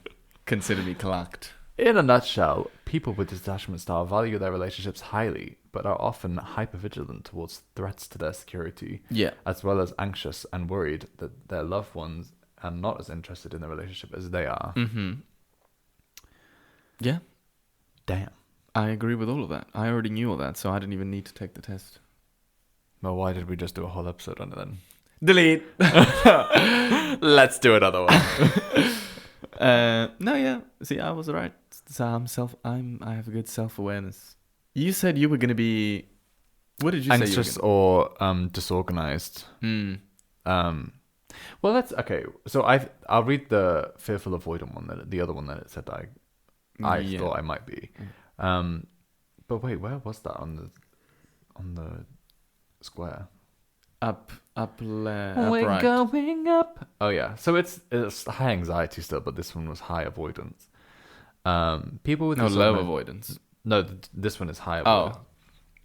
Consider me clocked. In a nutshell, people with this attachment style value their relationships highly, but are often hypervigilant towards threats to their security, as well as anxious and worried that their loved ones are not as interested in the relationship as they are. Mm-hmm. Yeah. Damn. I agree with all of that. I already knew all that, so I didn't even need to take the test. Well, why did we just do a whole episode on it then? Delete. Let's do another one. No, yeah. See, I was right. So I have a good self-awareness. You said you were going to be... What did you say? Anxious or disorganized. Mm. Well, that's okay. So I'll read the fearful avoidant one, the other one that it said I thought I might be. But wait, where was that on the square? Up We're right. going up. Oh yeah, so it's high anxiety still, but this one was high avoidance. People with low avoidance. No, this one is high avoidance.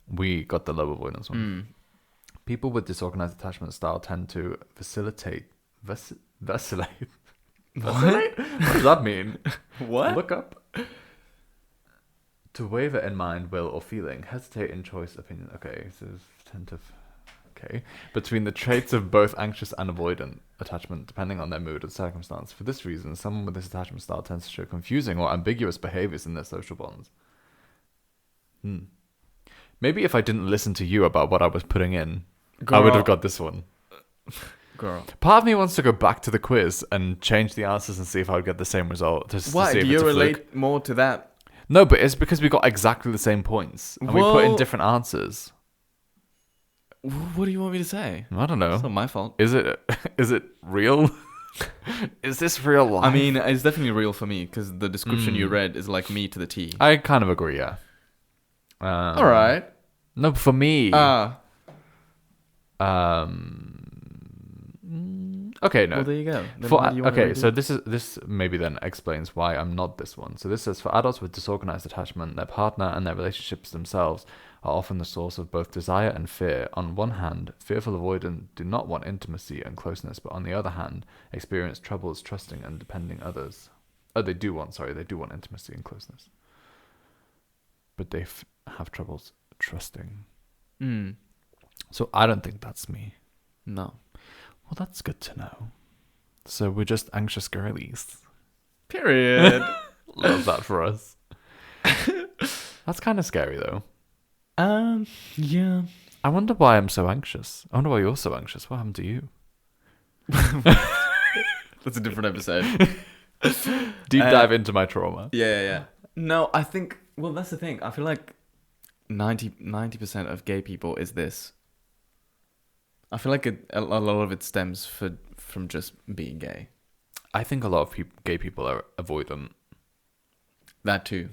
We got the low avoidance one. People with disorganized attachment style tend to vacillate. What does that mean? What? Look up. To waver in mind, will, or feeling, hesitate in choice, opinion. Okay, so tend to. Okay, between the traits of both anxious and avoidant attachment, depending on their mood and circumstance. For this reason, someone with this attachment style tends to show confusing or ambiguous behaviors in their social bonds. Maybe if I didn't listen to you about what I was putting in, I would have got this one. Girl. Part of me wants to go back to the quiz and change the answers and see if I would get the same result. Just to Why? see Do if you it's a relate fluke. more to that? No, but it's because we got exactly the same points. And we put in Well- different answers. What do you want me to say? I don't know. It's not my fault. Is it real? Is this real life? I mean, it's definitely real for me because the description you Mm. read is like me to the T. I kind of agree, yeah. All right. No, for me. Okay, no. Well, there you go. Then For, what do you want to okay, redo? so this maybe then explains why I'm not this one. So this says for adults with disorganized attachment, their partner and their relationships themselves are often the source of both desire and fear. On one hand, fearful avoidant do not want intimacy and closeness, but on the other hand, experience troubles trusting and depending others. Oh, they do want intimacy and closeness, but they have troubles trusting. Mm. So I don't think that's me. No. Well, that's good to know. So we're just anxious girlies. Period. Love that for us. That's kind of scary, though. Yeah. I wonder why I'm so anxious. I wonder why you're so anxious. What happened to you? That's a different episode. Deep dive into my trauma. Yeah. No, I think, well, that's the thing. I feel like 90% of gay people is this. I feel like a lot of it stems from just being gay. I think a lot of gay people are avoidant. That too.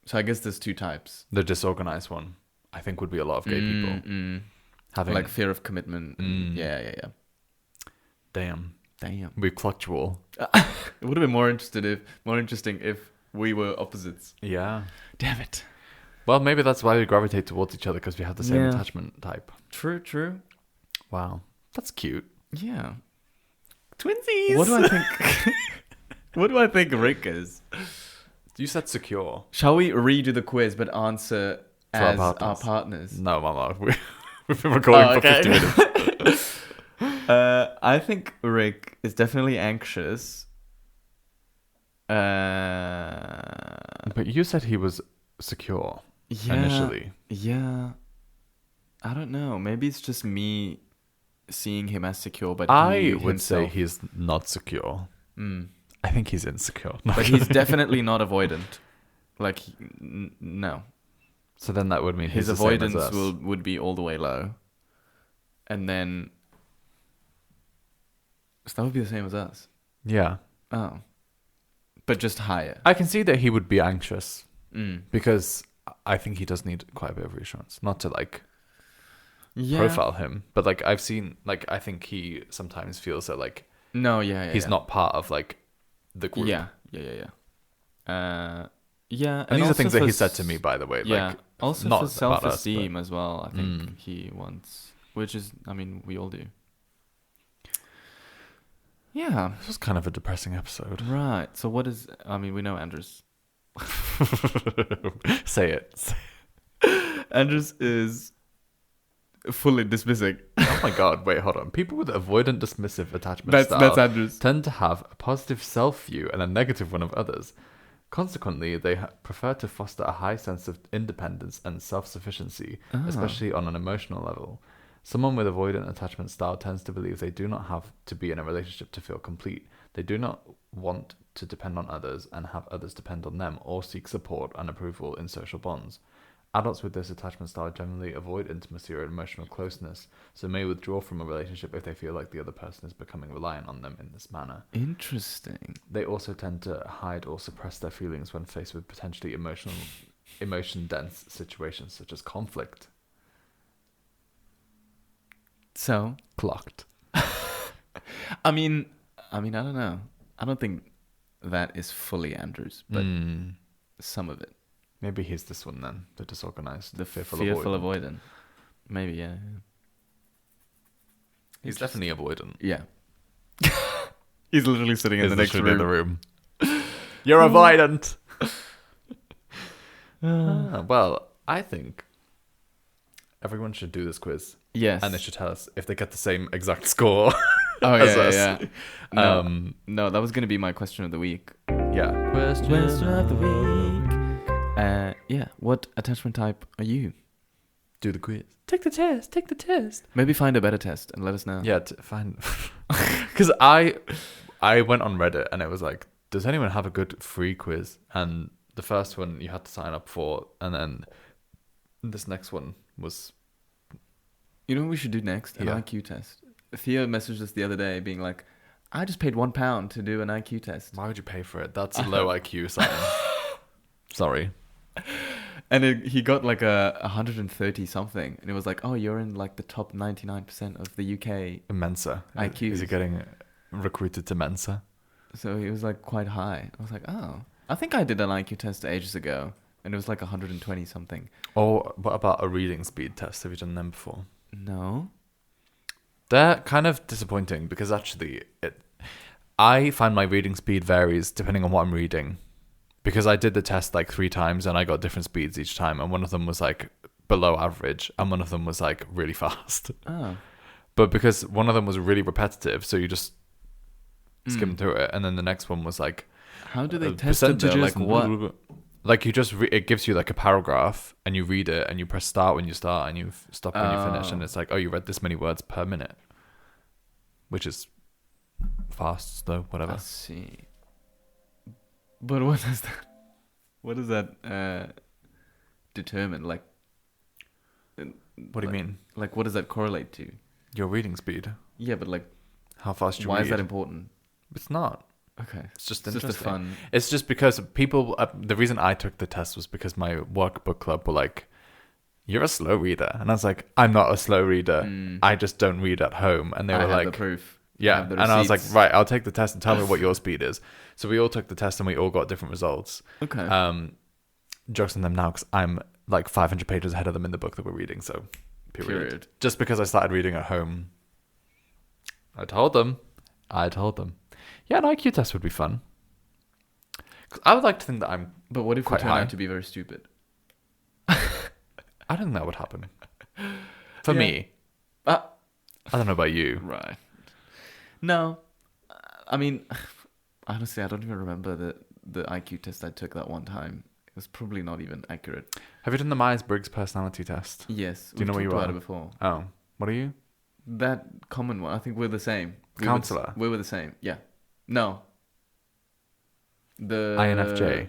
So I guess there's two types. The disorganized one, I think, would be a lot of gay people. Having Like fear of commitment. Yeah. Damn. Damn. We clocked you all. It would have been more interesting if we were opposites. Yeah. Damn it. Well, maybe that's why we gravitate towards each other, because we have the same Yeah. attachment type. True. Wow. That's cute. Yeah. Twinsies. What do I think Rick is? You said secure. Shall we redo the quiz but answer For our as our partners. partners? No, Mama. We've been recording for 50 minutes. I think Rick is definitely anxious. But you said he was secure Yeah, initially. Yeah. I don't know. Maybe it's just me seeing him as secure, but I he would say himself- he's not secure. Mm. I think he's insecure. But he's definitely not avoidant. Like, no. So then that would mean His he's the same as avoidance us. would be all the way low. And then... So that would be the same as us. Yeah. Oh. But just higher. I can see that he would be anxious Mm. because I think he does need quite a bit of reassurance. Not to Yeah. profile him, but I think he sometimes feels that No, yeah. he's not part of the group. Yeah. Yeah. And these are also things that for he said to me, by the way. Yeah. Also not for about us, self-esteem as well, I think Mm. he wants. Which is, I mean, we all do. Yeah. This was kind of a depressing episode. Right. So what is... I mean, we know Andrews. Say it. Andrews is fully dismissing. Oh my god, wait, hold on. People with avoidant dismissive attachment That's style Andrews. tend to have a positive self-view and a negative one of others. Consequently, they prefer to foster a high sense of independence and self-sufficiency, especially on an emotional level. Someone with avoidant attachment style tends to believe they do not have to be in a relationship to feel complete. They do not want to depend on others and have others depend on them, or seek support and approval in social bonds. Adults with this attachment style generally avoid intimacy or emotional closeness, so may withdraw from a relationship if they feel like the other person is becoming reliant on them in this manner. Interesting. They also tend to hide or suppress their feelings when faced with potentially emotion-dense situations such as conflict. So, Clocked. I mean, I don't know. I don't think that is fully Andrews, but some of it. Maybe he's this one then, the disorganized, The fearful fearful avoidant. avoidant. Maybe, yeah. He's definitely avoidant. Yeah. He's literally sitting in the next room. In the room. You're avoidant. Well, I think everyone should do this quiz, Yes. and they should tell us if they get the same exact score. Oh, as yeah, us. yeah. No, that was going to be my question of the week. Yeah. Question of the week. Yeah. What attachment type are you? Do the quiz. Take the test. Take the test. Maybe find a better test and let us know. Yeah, fine. Because I went on Reddit and it was like, does anyone have a good free quiz? And the first one you had to sign up for, and then this next one was... You know what we should do next? An Yeah. IQ test. Theo messaged us the other day being like, I just paid £1 to do an IQ test. Why would you pay for it? That's a low IQ sign. Sorry. And he got like a 130 something. And it was like, oh, you're in like the top 99% of the UK. Mensa. IQs. Is he getting recruited to Mensa? So he was like quite high. I was like, oh. I think I did an IQ test ages ago. And it was like 120 something. Or what about a reading speed test? Have you done them before? No. They're kind of disappointing because actually I find my reading speed varies depending on what I'm reading. Because I did the test like 3 times and I got different speeds each time. And one of them was like below average and one of them was like really fast. Oh. But because one of them was really repetitive, so you just skim through it. And then the next one was like... How do they test it though? Like what? Like you just... it gives you like a paragraph and you read it and you press start when you start and you stop when you finish. And it's like, oh, you read this many words per minute. Which is fast, slow, whatever. I see. But what does that... What does that determine? Like... What do you mean? Like what does that correlate to? Your reading speed. Yeah, but like... How fast you read. Why is that important? It's not. Okay. It's just It's interesting. just a fun... It's just because people... the reason I took the test was because my work book club were like, you're a slow reader. And I was like, I'm not a slow reader. I just don't read at home. And they were I have like... the proof. Yeah. have the And I was like, receipts. right, I'll take the test and tell me what your speed is. So we all took the test and we all got different results. Okay. Jokes on them now because I'm like 500 pages ahead of them in the book that we're reading. So, period. Just because I started reading at home. I told them. Yeah, an IQ test would be fun. 'Cause I would like to think that I'm... But what if we quite turn high. out to be very stupid? I don't think that would happen. For Yeah. me. I don't know about you. Right. No. I mean, honestly, I don't even remember the IQ test I took that one time. It was probably not even accurate. Have you done the Myers-Briggs personality test? Yes. Do you know what we've you talked are? about it before. Oh. What are you? That common one. I think we're the same. Counselor? We were the same. Yeah. No. The... INFJ,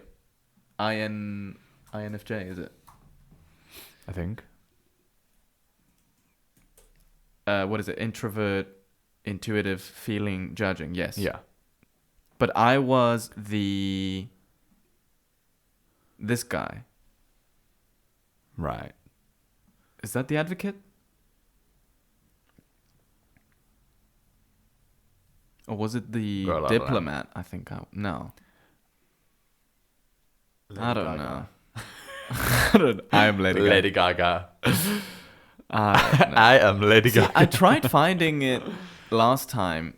INFJ, is it? I think. What is it? Introvert, intuitive, feeling, judging. Yes. Yeah. But I was this guy. Right. Is that the advocate? Or was it the Girl, I don't know. diplomat? I think no. I don't know. I am Lady Gaga. Lady Gaga. I don't know. I am Lady See, Gaga. I tried finding it last time.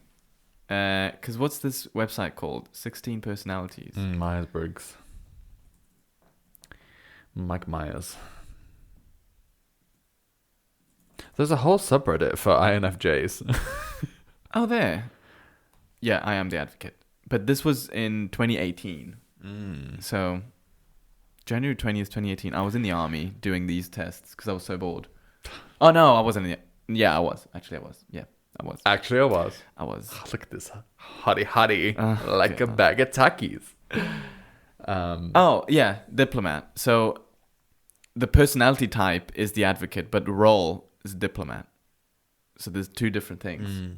Because what's this website called? 16 Personalities. Myers-Briggs. Mike Myers. There's a whole subreddit for INFJs. Oh, there. Yeah, I am the advocate. But this was in 2018. So, January 20th, 2018, I was in the army doing these tests because I was so bored. Oh, no, I wasn't in the... Yeah, I was. Actually, I was. Yeah, I was. Actually, I was. I was. Look at this hottie, like okay. a bag of Takis. Oh, yeah, diplomat. So, the personality type is the advocate, but role is diplomat. So, there's 2 different things.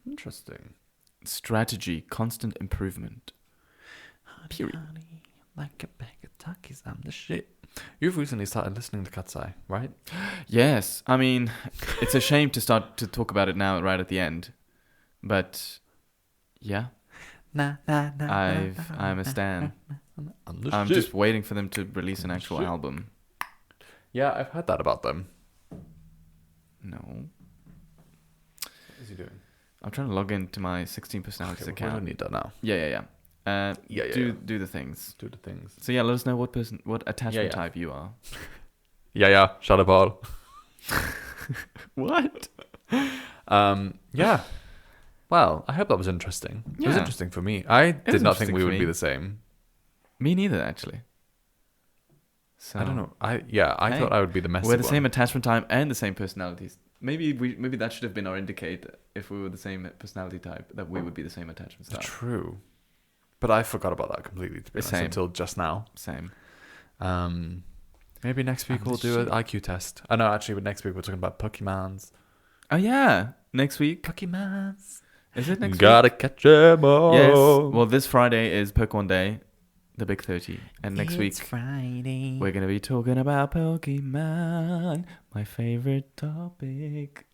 Interesting. Strategy, constant improvement. Period. Honey, like a bag of Takis, I'm the shit. You've recently started listening to Cat's Eye, right? Yes, I mean, it's a shame to start to talk about it now, right at the end, but yeah, I'm a stan. I'm just waiting for them to release an actual album. Yeah, I've heard that about them. No, What is he doing? I'm trying to log into my 16 Personalities We account. don't need that now. Yeah. Yeah. Do the things. Do the things. So yeah, let us know what attachment Yeah. type you are. Yeah. Shut up, all. What? Yeah. Well, I hope that was interesting. It was Yeah. interesting for me. I did not think interesting we for would me. be the same. Me neither, actually. So I don't know. I thought I would be the messy we're the one. same attachment time and the same personalities. Maybe that should have been our indicator. If we were the same personality type, that we would be the same attachment style. True. But I forgot about that completely, to be honest, Same. until just now. Same. Maybe next week I'm we'll the do an shit. IQ test. I know, actually, next week we're talking about Pokemons. Oh yeah, next week. Pokemons. Is it next week? Gotta catch 'em all. Yes. Well, this Friday is Pokemon Day, the big 30, and next week Friday. we're gonna be talking about Pokemon, my favorite topic.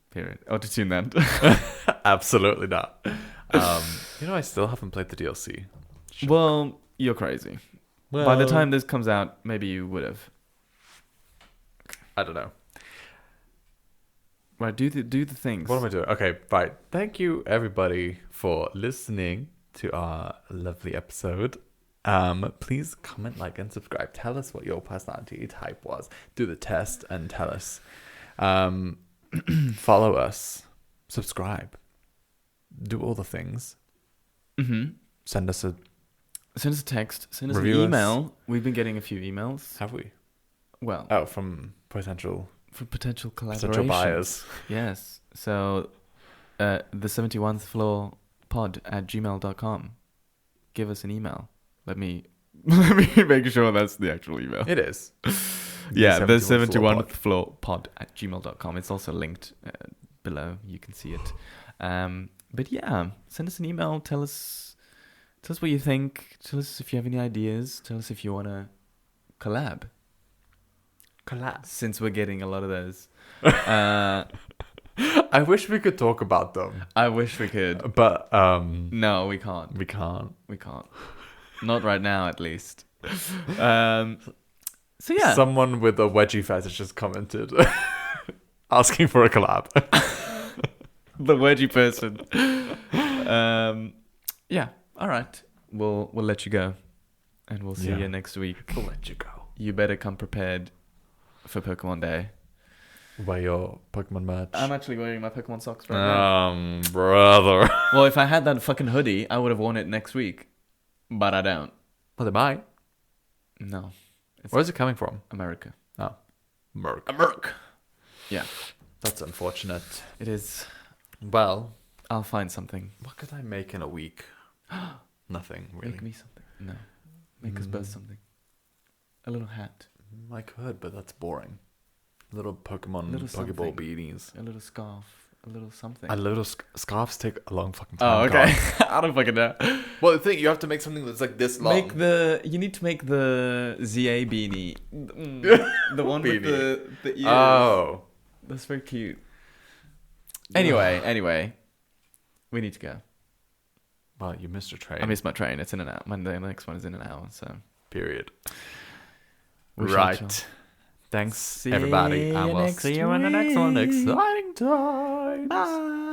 Period. Auto-tune that. Absolutely not. I still haven't played the DLC. Sure. Well, you're crazy. By the time this comes out, maybe you would have. I don't know. Right, do the things. What am I doing? Okay, right. Thank you, everybody, for listening to our lovely episode. Please comment, like, and subscribe. Tell us what your personality type was. Do the test and tell us. Follow us. Subscribe. Do all the things. Mm-hmm. Send us a... Send us a text. Send us Review an us. email. We've been getting a few emails. Have we? Well, Oh, from potential collaboration. buyers. Yes. So, the 71th floor pod at gmail.com. Give us an email. Let me make sure that's the actual email. It is. Yeah, the 71st 71th floor pod at gmail.com. It's also linked below. You can see it. But yeah, send us an email. Tell us what you think. Tell us if you have any ideas. Tell us if you want to collab. Since we're getting a lot of those. I wish we could talk about them. I wish we could. But No, we can't. we can't. We can't. Not right now, at least. So yeah. Someone with a wedgie fetish just commented asking for a collab. The wedgie person. Yeah. All right. We'll let you go. And we'll see Yeah. you next week. We'll let you go. You better come prepared for Pokemon Day. Wear your Pokemon merch. I'm actually wearing my Pokemon socks right now. Brother. Well, if I had that fucking hoodie, I would have worn it next week. But I don't. Well, they might. No. It's Where's it coming from? America. Oh. Merc. America. Yeah. That's unfortunate. It is. Well, I'll find something. what could I make in a week? Nothing, really. Make me something. No. Make us both something. A little hat. I could, but that's boring. Little Pokemon Little Pokeball something. beanies. A little scarf. A little something. A little scarves take a long fucking Oh, time. okay. I don't fucking know. Well, the thing, you have to make something that's like this long. You need to make the ZA beanie. The one with the ears. Oh. That's very cute. Anyway. We need to go. Well, you missed your train. I missed my train. It's in an hour. The next one is in an hour, so. Period. We shall Right. chill. Thanks, See everybody. you And we'll next see you in the next one. week. Exciting times. Bye.